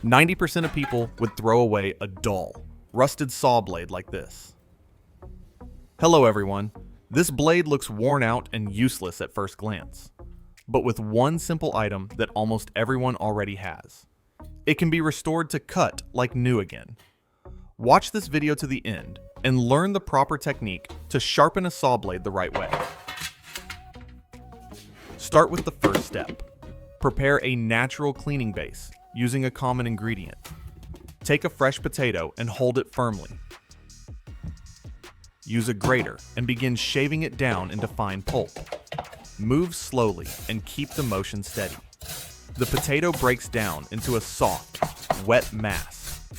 90% of people would throw away a dull, rusted saw blade like this. Hello everyone. This blade looks worn out and useless at first glance, but with one simple item that almost everyone already has. It can be restored to cut like new again. Watch this video to the end and learn the proper technique to sharpen a saw blade the right way. Start with the first step. Prepare a natural cleaning base using a common ingredient. Take a fresh potato and hold it firmly. Use a grater and begin shaving it down into fine pulp. Move slowly and keep the motion steady. The potato breaks down into a soft, wet mass.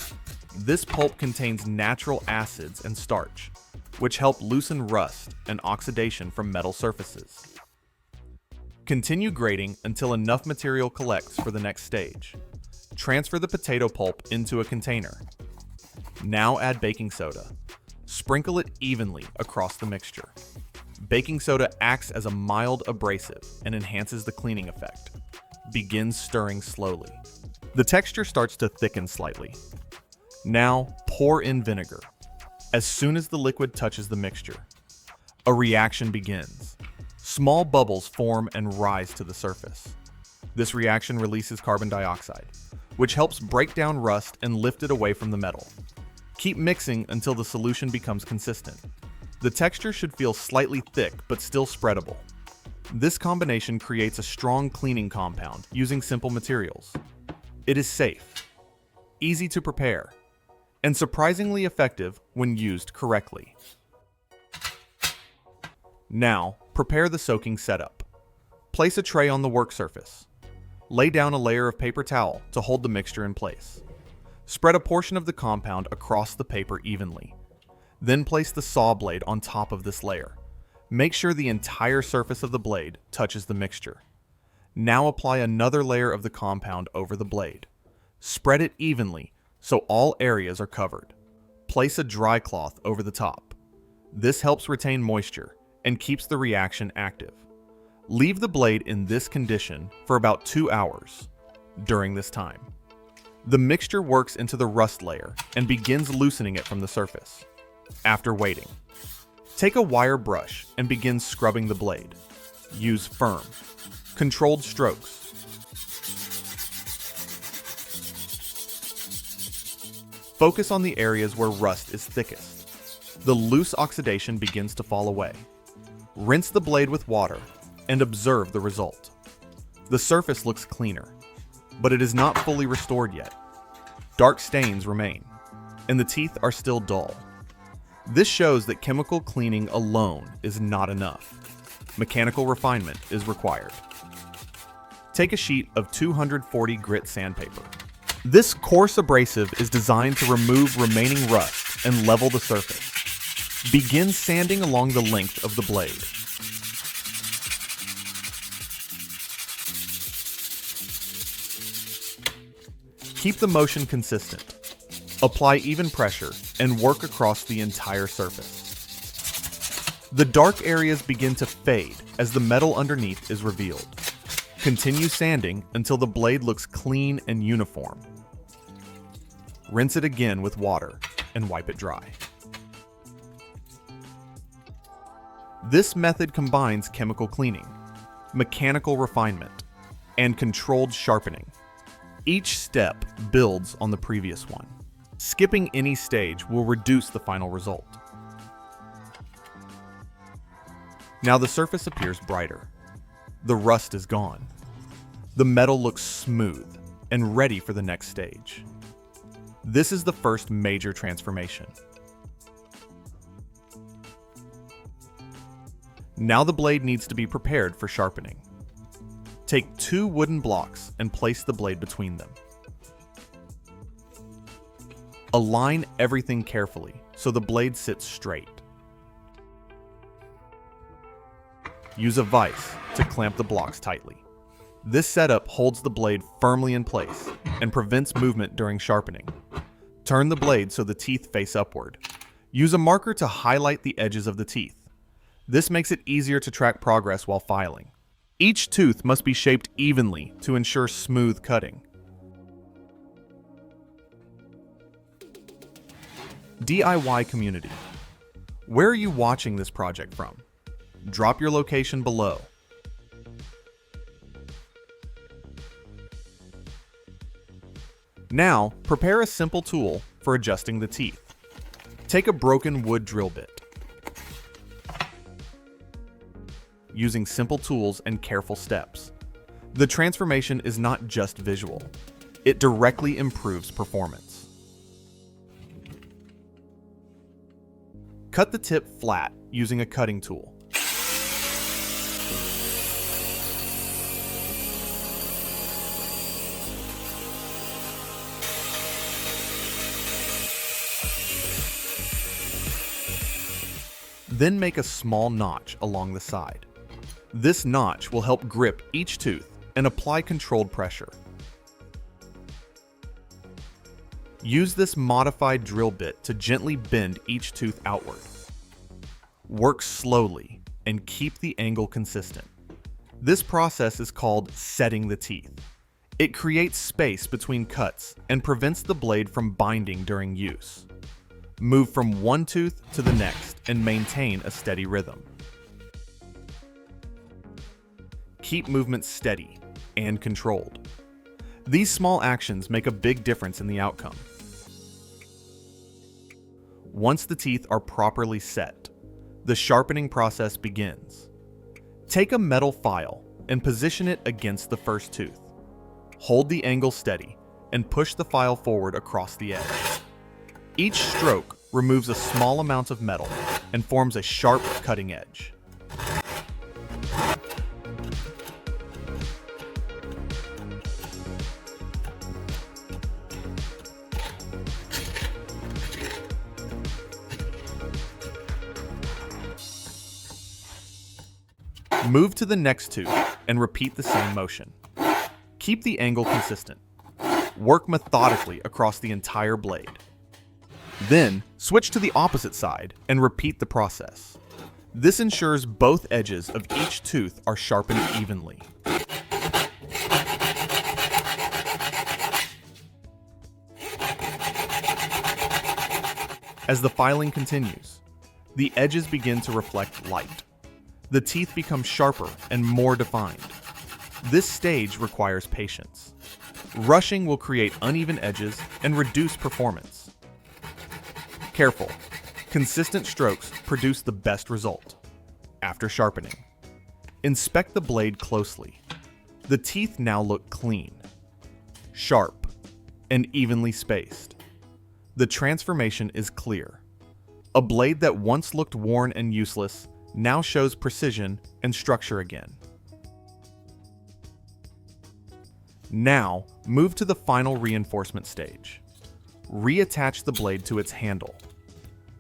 This pulp contains natural acids and starch, which help loosen rust and oxidation from metal surfaces. Continue grating until enough material collects for the next stage. Transfer the potato pulp into a container. Now add baking soda. Sprinkle it evenly across the mixture. Baking soda acts as a mild abrasive and enhances the cleaning effect. Begin stirring slowly. The texture starts to thicken slightly. Now pour in vinegar. As soon as the liquid touches the mixture, a reaction begins. Small bubbles form and rise to the surface. This reaction releases carbon dioxide, which helps break down rust and lift it away from the metal. Keep mixing until the solution becomes consistent. The texture should feel slightly thick but still spreadable. This combination creates a strong cleaning compound using simple materials. It is safe, easy to prepare, and surprisingly effective when used correctly. Now, prepare the soaking setup. Place a tray on the work surface. Lay down a layer of paper towel to hold the mixture in place. Spread a portion of the compound across the paper evenly. Then place the saw blade on top of this layer. Make sure the entire surface of the blade touches the mixture. Now apply another layer of the compound over the blade. Spread it evenly so all areas are covered. Place a dry cloth over the top. This helps retain moisture and keeps the reaction active. Leave the blade in this condition for about 2 hours. During this time, the mixture works into the rust layer and begins loosening it from the surface. After waiting, take a wire brush and begin scrubbing the blade. Use firm, controlled strokes. Focus on the areas where rust is thickest. The loose oxidation begins to fall away. Rinse the blade with water and observe the result. The surface looks cleaner, but it is not fully restored yet. Dark stains remain, and the teeth are still dull. This shows that chemical cleaning alone is not enough. Mechanical refinement is required. Take a sheet of 240 grit sandpaper. This coarse abrasive is designed to remove remaining rust and level the surface. Begin sanding along the length of the blade. Keep the motion consistent. Apply even pressure and work across the entire surface. The dark areas begin to fade as the metal underneath is revealed. Continue sanding until the blade looks clean and uniform. Rinse it again with water and wipe it dry. This method combines chemical cleaning, mechanical refinement, and controlled sharpening. Each step builds on the previous one. Skipping any stage will reduce the final result. Now the surface appears brighter. The rust is gone. The metal looks smooth and ready for the next stage. This is the first major transformation. Now the blade needs to be prepared for sharpening. Take 2 wooden blocks and place the blade between them. Align everything carefully so the blade sits straight. Use a vise to clamp the blocks tightly. This setup holds the blade firmly in place and prevents movement during sharpening. Turn the blade so the teeth face upward. Use a marker to highlight the edges of the teeth. This makes it easier to track progress while filing. Each tooth must be shaped evenly to ensure smooth cutting. DIY community. Where are you watching this project from? Drop your location below. Now, prepare a simple tool for adjusting the teeth. Take a broken wood drill bit. Using simple tools and careful steps. The transformation is not just visual. It directly improves performance. Cut the tip flat using a cutting tool. Then make a small notch along the side. This notch will help grip each tooth and apply controlled pressure. Use this modified drill bit to gently bend each tooth outward. Work slowly and keep the angle consistent. This process is called setting the teeth. It creates space between cuts and prevents the blade from binding during use. Move from one tooth to the next and maintain a steady rhythm. Keep movement steady and controlled. These small actions make a big difference in the outcome. Once the teeth are properly set, the sharpening process begins. Take a metal file and position it against the first tooth. Hold the angle steady and push the file forward across the edge. Each stroke removes a small amount of metal and forms a sharp cutting edge. Move to the next tooth and repeat the same motion. Keep the angle consistent. Work methodically across the entire blade. Then, switch to the opposite side and repeat the process. This ensures both edges of each tooth are sharpened evenly. As the filing continues, the edges begin to reflect light. The teeth become sharper and more defined. This stage requires patience. Rushing will create uneven edges and reduce performance. Careful. Consistent strokes produce the best result. After sharpening, inspect the blade closely. The teeth now look clean, sharp, and evenly spaced. The transformation is clear. A blade that once looked worn and useless now shows precision and structure again. Now, move to the final reinforcement stage. Reattach the blade to its handle.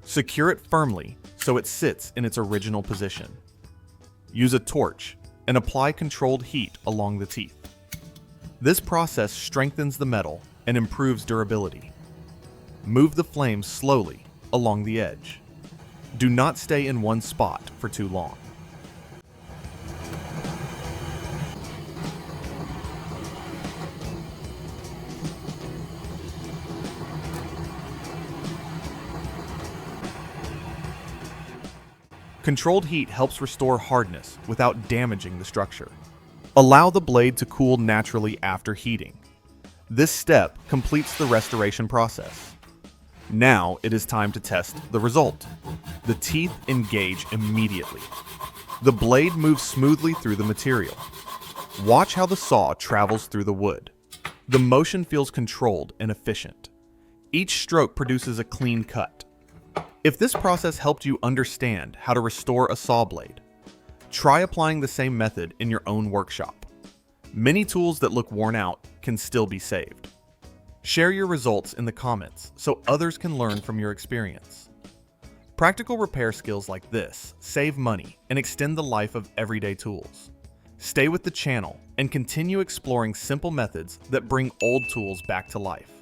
Secure it firmly so it sits in its original position. Use a torch and apply controlled heat along the teeth. This process strengthens the metal and improves durability. Move the flame slowly along the edge. Do not stay in one spot for too long. Controlled heat helps restore hardness without damaging the structure. Allow the blade to cool naturally after heating. This step completes the restoration process. Now it is time to test the result. The teeth engage immediately. The blade moves smoothly through the material. Watch how the saw travels through the wood. The motion feels controlled and efficient. Each stroke produces a clean cut. If this process helped you understand how to restore a saw blade, try applying the same method in your own workshop. Many tools that look worn out can still be saved. Share your results in the comments so others can learn from your experience. Practical repair skills like this save money and extend the life of everyday tools. Stay with the channel and continue exploring simple methods that bring old tools back to life.